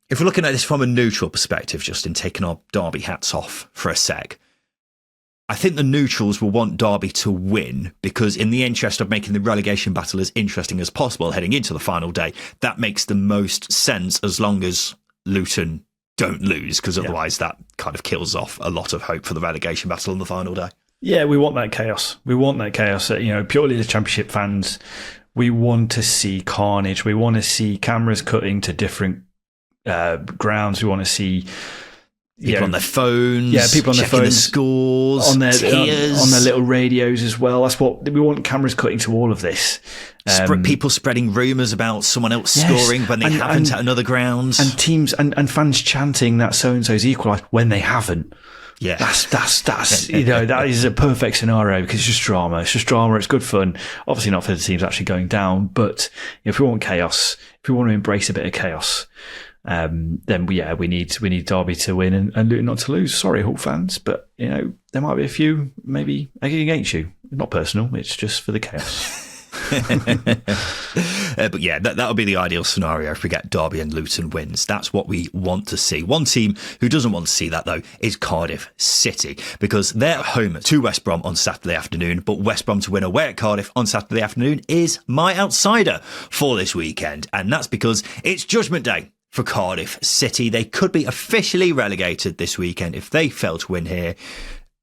if we're looking at this from a neutral perspective, just in taking our Derby hats off for a sec, I think the neutrals will want Derby to win because in the interest of making the relegation battle as interesting as possible heading into the final day, that makes the most sense as long as Luton don't lose, because otherwise that kind of kills off a lot of hope for the relegation battle on the final day. Yeah, we want that chaos. We want that chaos. Purely as Championship fans, we want to see carnage. We want to see cameras cutting to different grounds. We want to see People on their phones. Yeah, people on their phones. The scores. On their tears. little radios as well. That's what we want, cameras cutting to all of this. People spreading rumours about someone else scoring when they haven't at another ground. And teams and fans chanting that so-and-so's equalised when they haven't. Yeah. That's that is a perfect scenario because it's just drama. It's just drama. It's good fun. Obviously not for the teams actually going down, but if we want chaos, if we want to embrace a bit of chaos, then we need Derby to win and Luton not to lose. Sorry, Hull fans, but there might be a few maybe against you. Not personal. It's just for the chaos. But yeah, that'll be the ideal scenario if we get Derby and Luton wins. That's what we want to see. One team who doesn't want to see that, though, is Cardiff City, because they're home to West Brom on Saturday afternoon, but West Brom to win away at Cardiff on Saturday afternoon is my outsider for this weekend, and that's because it's Judgment Day for Cardiff City. They could be officially relegated this weekend if they fail to win here.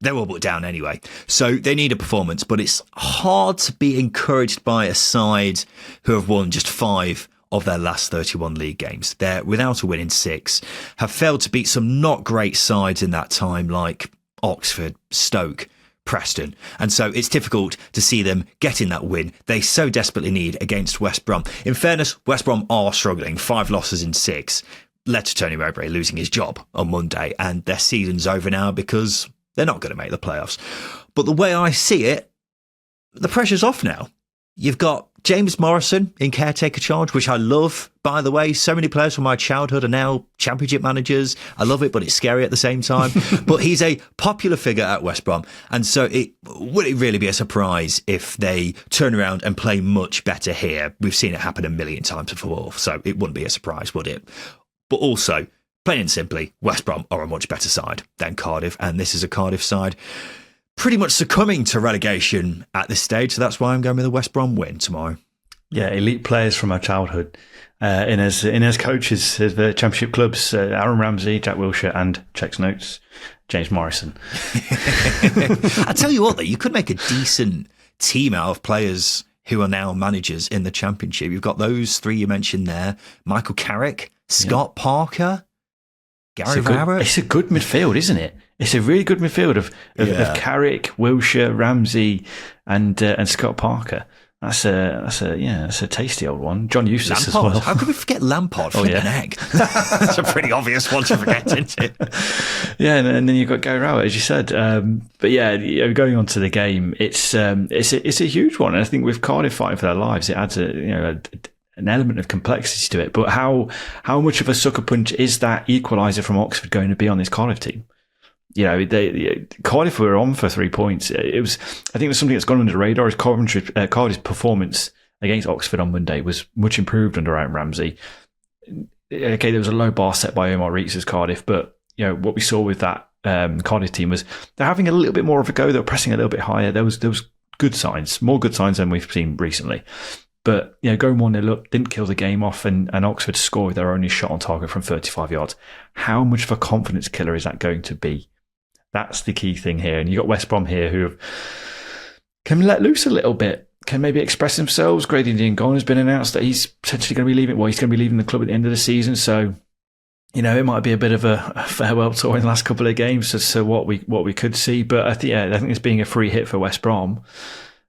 They're all but down anyway. So they need a performance, but it's hard to be encouraged by a side who have won just 5 of their last 31 league games. They're without a win in 6, have failed to beat some not great sides in that time like Oxford, Stoke, Preston. And so it's difficult to see them getting that win they so desperately need against West Brom. In fairness, West Brom are struggling. 5 losses in 6 led to Tony Mowbray losing his job on Monday, and their season's over now because they're not going to make the playoffs. But the way I see it, the pressure's off now. You've got James Morrison in caretaker charge, which I love, by the way. So many players from my childhood are now championship managers. I love it, but it's scary at the same time. But he's a popular figure at West Brom. And so would it really be a surprise if they turn around and play much better here? We've seen it happen a million times before, so it wouldn't be a surprise, would it? But also, plain and simply, West Brom are a much better side than Cardiff, and this is a Cardiff side pretty much succumbing to relegation at this stage, so that's why I'm going with a West Brom win tomorrow. Yeah, elite players from our childhood in as coaches of the Championship clubs, Aaron Ramsey, Jack Wilshere, and checks notes, James Morrison. I tell you what, though, you could make a decent team out of players who are now managers in the Championship. You've got those 3 you mentioned there, Michael Carrick, Scott Parker, Gary Rowett. It's a good midfield, isn't it? It's a really good midfield of Carrick, Wilshere, Ramsey, and Scott Parker. That's a tasty old one. John Eustace Lampard. as well. How could we forget Lampard? An egg. That's a pretty obvious one to forget, isn't it? Yeah, and then you've got Gary Rowett, as you said. But yeah, going on to the game, it's a huge one. And I think with Cardiff fighting for their lives, it adds an element of complexity to it. But how much of a sucker punch is that equaliser from Oxford going to be on this Cardiff team? Cardiff were on for 3 points. I think it was something that's gone under the radar. Is Cardiff's performance against Oxford on Monday was much improved under Aaron Ramsey. Okay, there was a low bar set by Omar Reeks' Cardiff, but what we saw with that Cardiff team was they're having a little bit more of a go. They were pressing a little bit higher. There was good signs, more good signs than we've seen recently. But going 1-0 up didn't kill the game off, and Oxford scored their only shot on target from 35 yards. How much of a confidence killer is that going to be? That's the key thing here. And you got West Brom here who can let loose a little bit, can maybe express themselves. Grady Diangone has been announced that he's potentially going to be leaving. Well, he's going to be leaving the club at the end of the season. So, it might be a bit of a farewell tour in the last couple of games as to what we could see. But I think it's being a free hit for West Brom.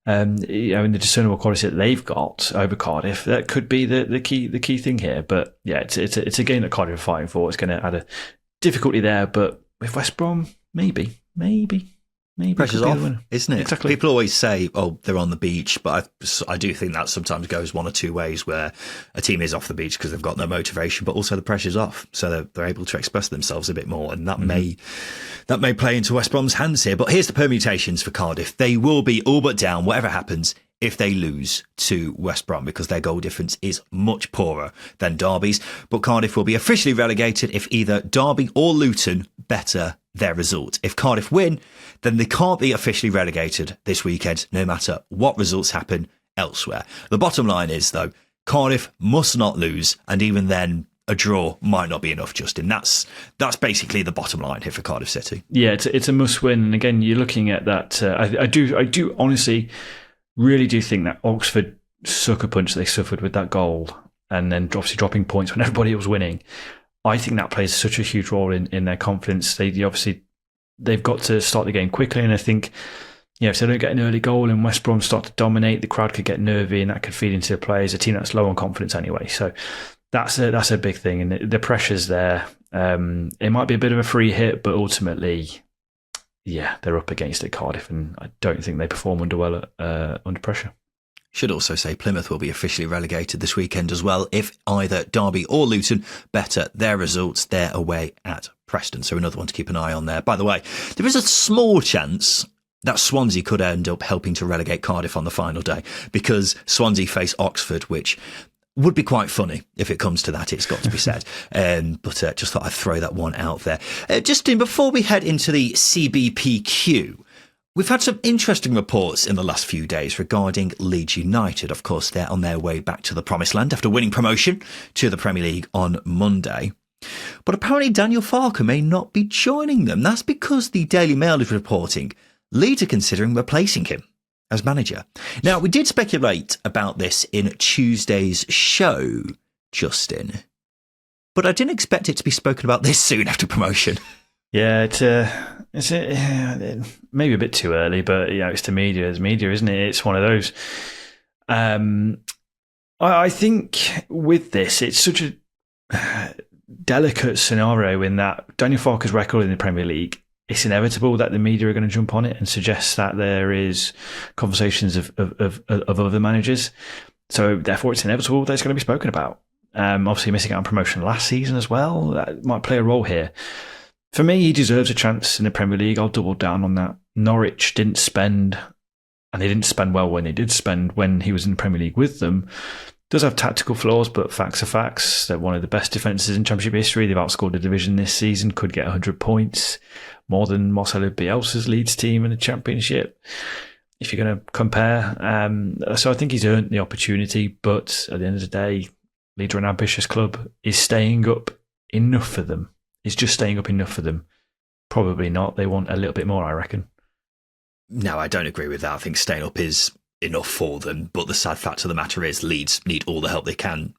In the discernible quality that they've got over Cardiff, that could be the key thing here. But yeah, it's a game that Cardiff are fighting for. It's going to add a difficulty there, but with West Brom, maybe. Pressure's off, isn't it? Exactly. People always say, "Oh, they're on the beach," but I do think that sometimes goes one or two ways, where a team is off the beach because they've got no motivation, but also the pressure's off, so they're able to express themselves a bit more, and that may play into West Brom's hands here. But here's the permutations for Cardiff: they will be all but down, whatever happens, if they lose to West Brom, because their goal difference is much poorer than Derby's. But Cardiff will be officially relegated if either Derby or Luton better their result. If Cardiff win, then they can't be officially relegated this weekend, no matter what results happen elsewhere. The bottom line is, though, Cardiff must not lose, and even then, a draw might not be enough, Justin. That's basically the bottom line here for Cardiff City. Yeah, it's a must win. And again, you're looking at that. I do honestly really do think that Oxford sucker punch they suffered with that goal, and then obviously dropping points when everybody was winning. I think that plays such a huge role in their confidence. They've got to start the game quickly, and I think, if they don't get an early goal and West Brom start to dominate, the crowd could get nervy, and that could feed into the players. A team that's low on confidence anyway, so that's a big thing, and the pressure's there. It might be a bit of a free hit, but ultimately, they're up against it, Cardiff, and I don't think they perform under pressure. Should also say Plymouth will be officially relegated this weekend as well if either Derby or Luton better their results. They're away at Preston, so another one to keep an eye on there. By the way, there is a small chance that Swansea could end up helping to relegate Cardiff on the final day, because Swansea face Oxford, which would be quite funny if it comes to that, it's got to be said. But just thought I'd throw that one out there. Justin, before we head into the CBPQ, we've had some interesting reports in the last few days regarding Leeds United. Of course, they're on their way back to the promised land after winning promotion to the Premier League on Monday. But apparently Daniel Farke may not be joining them. That's because the Daily Mail is reporting Leeds are considering replacing him as manager. Now, we did speculate about this in Tuesday's show, Justin, but I didn't expect it to be spoken about this soon after promotion. Yeah, it's maybe a bit too early, but it's the media. It's media, isn't it? It's one of those. I think with this, it's such a delicate scenario in that Daniel Farke's record in the Premier League, it's inevitable that the media are going to jump on it and suggest that there is conversations of other managers. So therefore, it's inevitable that it's going to be spoken about. Obviously, missing out on promotion last season as well, that might play a role here. For me, he deserves a chance in the Premier League. I'll double down on that. Norwich didn't spend, and they didn't spend well when they did spend when he was in the Premier League with them. Does have tactical flaws, but facts are facts. They're one of the best defences in Championship history. They've outscored the division this season, could get 100 points, more than Marcelo Bielsa's Leeds team in the Championship, if you're going to compare. So I think he's earned the opportunity, but at the end of the day, Leeds are an ambitious club. Is staying up enough for them? Is just staying up enough for them? Probably not. They want a little bit more, I reckon. No, I don't agree with that. I think staying up is enough for them, but the sad fact of the matter is Leeds need all the help they can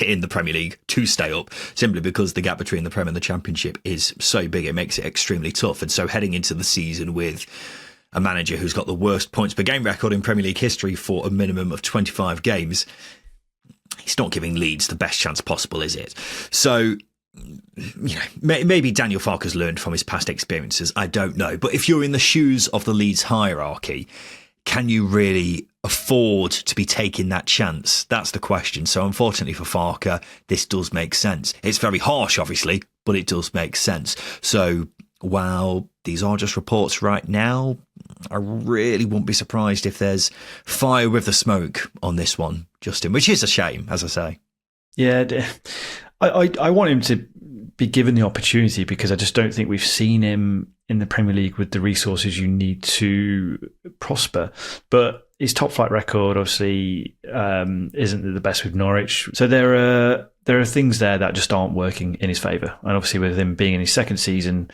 in the Premier League to stay up, simply because the gap between the Prem and the Championship is so big, it makes it extremely tough. And so heading into the season with a manager who's got the worst points per game record in Premier League history for a minimum of 25 games, he's not giving Leeds the best chance possible, is it? So maybe Daniel Farke has learned from his past experiences, I don't know. But if you're in the shoes of the Leeds hierarchy, can you really afford to be taking that chance? That's the question. So unfortunately for Farke, this does make sense. It's very harsh, obviously, but it does make sense. So while these are just reports right now, I really wouldn't be surprised if there's fire with the smoke on this one, Justin, which is a shame, as I say. Yeah, I want him to be given the opportunity, because I just don't think we've seen him in the Premier League with the resources you need to prosper. But his top flight record obviously isn't the best with Norwich. So there are things there that just aren't working in his favour. And obviously with him being in his second season,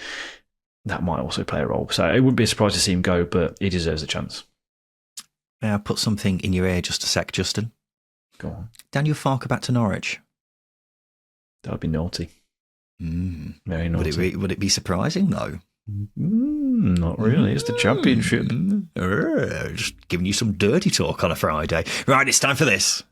that might also play a role. So it wouldn't be a surprise to see him go, but he deserves a chance. May I put something in your ear just a sec, Justin? Go on. Daniel Farke back to Norwich. That would be naughty. Very naughty. Would it be surprising, though? Not really. It's the Championship. Just giving you some dirty talk on a Friday. Right, it's time for this.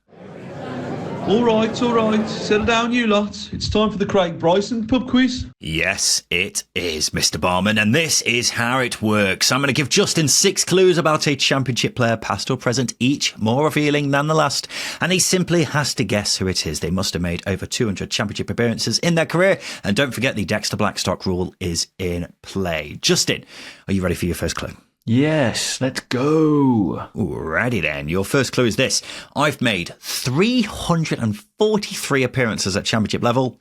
All right. Settle down, you lot. It's time for the Craig Bryson pub quiz. Yes, it is, Mr. Barman, and this is how it works. I'm going to give Justin 6 clues about a Championship player, past or present, each more revealing than the last, and he simply has to guess who it is. They must have made over 200 Championship appearances in their career, and don't forget the Dexter Blackstock rule is in play. Justin, are you ready for your first clue? Yes, let's go. Alrighty then. Your first clue is this. I've made 343 appearances at Championship level,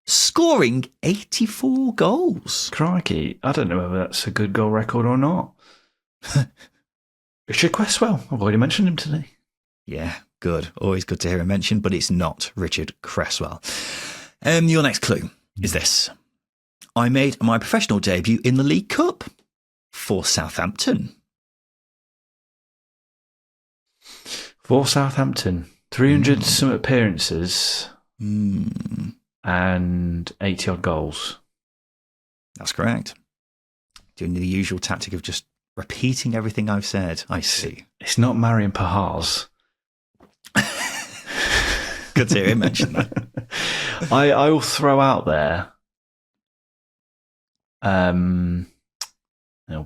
scoring 84 goals. Crikey. I don't know whether that's a good goal record or not. Richard Cresswell. I've already mentioned him today. Yeah, good. Always good to hear him mentioned, but it's not Richard Cresswell. Your next clue is this. I made my professional debut in the League Cup for Southampton. 300 some appearances. and 80 odd goals. That's correct. Doing the usual tactic of just repeating everything I've said. I see. It's not Marian Pahars. Good to hear him mention that. I will throw out there.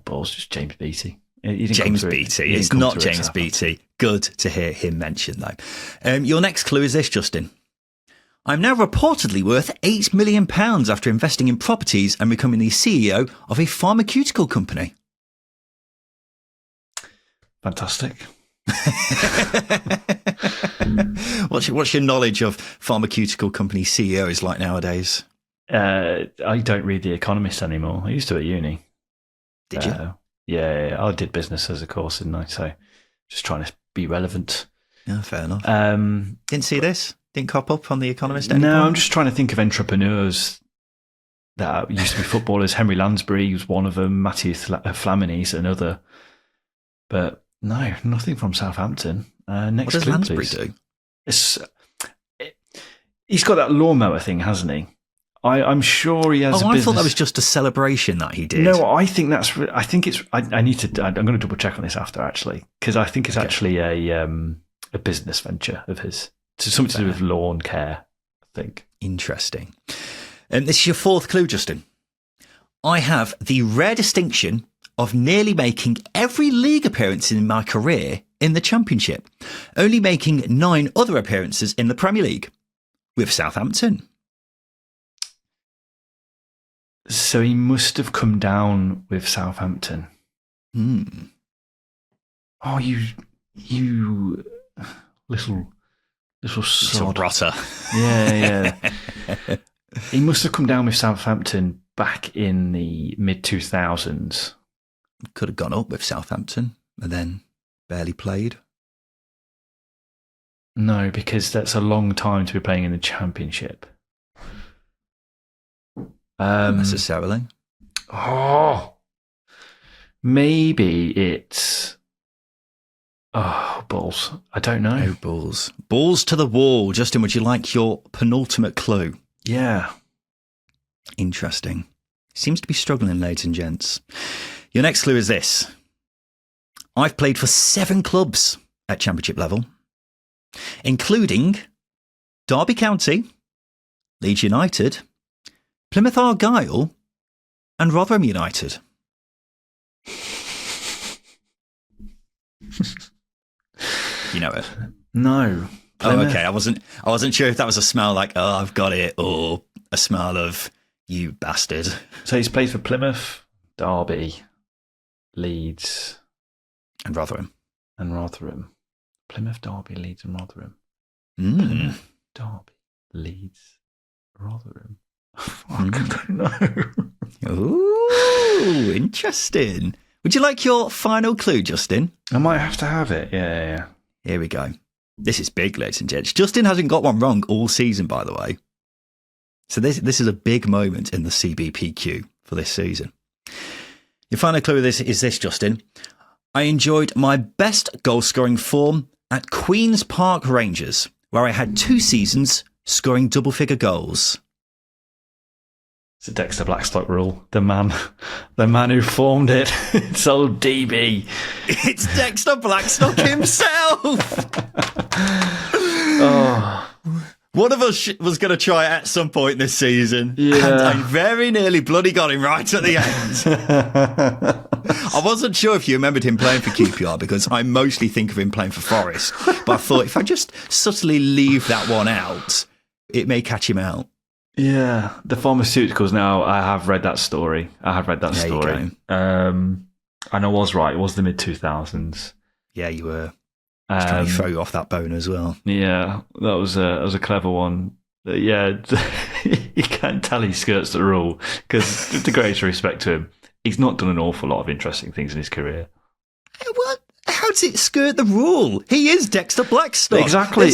Balls, just James Beattie. James Beattie. It's not James Beattie. Good to hear him mention, though. Your next clue is this, Justin. I'm now reportedly worth £8 million after investing in properties and becoming the CEO of a pharmaceutical company. Fantastic. What's your knowledge of pharmaceutical company CEOs like nowadays? I don't read The Economist anymore. I used to at uni. Did you? Yeah, I did business as a course, didn't I? So just trying to be relevant. Yeah, fair enough. Didn't see this? Didn't cop up on The Economist anymore? No, I'm just trying to think of entrepreneurs that used to be footballers. Henry Lansbury was one of them. Matthew Flamini's another. But no, nothing from Southampton. Next what does clue, Lansbury please. do? He's got that lawnmower thing, hasn't he? I'm sure he has. I thought that was just a celebration that he did. No, I think that's. I think it's. I need to. I'm going to double check on this after, actually, because I think it's actually a business venture of his. So something to do with lawn care, I think. Interesting. This is your fourth clue, Justin. I have the rare distinction of nearly making every league appearance in my career in the Championship, only making 9 other appearances in the Premier League with Southampton. So he must have come down with Southampton. Oh, you little sod. Rotter. Yeah. He must have come down with Southampton back in the mid-2000s. Could have gone up with Southampton and then barely played. No, because that's a long time to be playing in the Championship. Not necessarily. Oh, maybe it's. Oh, balls. I don't know. No balls. Balls to the wall. Justin, would you like your penultimate clue? Yeah. Interesting. Seems to be struggling, ladies and gents. Your next clue is this. I've played for 7 clubs at Championship level, including Derby County, Leeds United, Plymouth Argyle, and Rotherham United. You know it? No. Plymouth. Oh, okay. I wasn't sure if that was a smell like, oh, I've got it, or a smell of you bastard. So he's played for Plymouth, Derby, Leeds, and Rotherham. Plymouth, Derby, Leeds, and Rotherham. Plymouth, Derby, Leeds, Rotherham. I don't know. Ooh, interesting. Would you like your final clue, Justin? I might have to have it. Yeah. Here we go. This is big, ladies and gents. Justin hasn't got one wrong all season, by the way. So this is a big moment in the CBPQ for this season. Your final clue is this, Justin. I enjoyed my best goal-scoring form at Queen's Park Rangers, where I had 2 seasons scoring double-figure goals. It's a Dexter Blackstock rule. The man who formed it. It's old DB. It's Dexter Blackstock himself. Oh. One of us was going to try it at some point this season. Yeah. And I very nearly bloody got him right at the end. I wasn't sure if you remembered him playing for QPR because I mostly think of him playing for Forest. But I thought if I just subtly leave that one out, it may catch him out. Yeah, the pharmaceuticals now, I have read that story. There you go. And I was right. It was the mid-2000s. Yeah, you were. I was trying to throw you off that bone as well. Yeah, that was a clever one. Yeah, you can't tell he skirts the rule because, with the greatest respect to him, he's not done an awful lot of interesting things in his career. What? How does it skirt the rule? He is Dexter Blackstock. Exactly.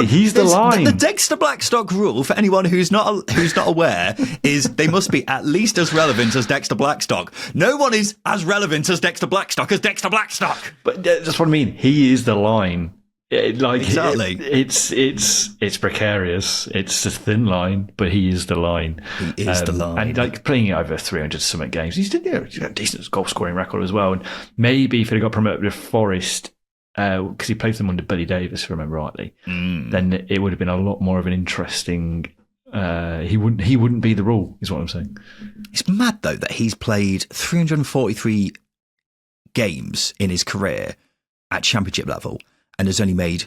He's the line. The Dexter Blackstock rule, for anyone who's not aware, is they must be at least as relevant as Dexter Blackstock. No one is as relevant as Dexter Blackstock as Dexter Blackstock. But that's what I mean. He is the line. Exactly. It's precarious. It's a thin line, but he is the line. He is the line. And playing over 300 something games, he's got a decent goal scoring record as well. And maybe if he'd got promoted to Forest, because he played them under Billy Davis, if I remember rightly, then it would have been a lot more of an interesting. He wouldn't be the rule, is what I'm saying. It's mad though that he's played 343 games in his career at Championship level and has only made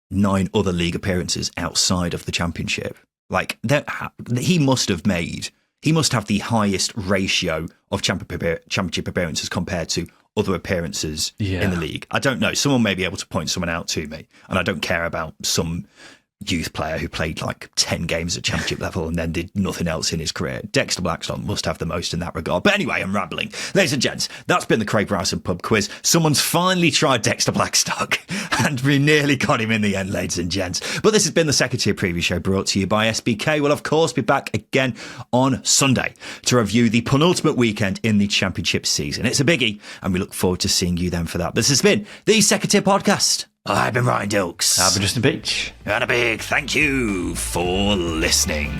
9 other league appearances outside of the Championship. Like he must have the highest ratio of Championship appearances compared to other appearances in the league. I don't know. Someone may be able to point someone out to me, and I don't care about some youth player who played like 10 games at Championship level and then did nothing else in his career. Dexter Blackstock must have the most in that regard. But anyway, I'm rambling. Ladies and gents, that's been the Craig Bryson pub quiz. Someone's finally tried Dexter Blackstock and we nearly got him in the end, ladies and gents. But this has been the Second Tier Preview Show brought to you by SBK. We'll of course be back again on Sunday to review the penultimate weekend in the Championship season. It's a biggie and we look forward to seeing you then for that. This has been the Second Tier Podcast. I've been Ryan Dilks. I've been Justin Beach. And a big thank you for listening.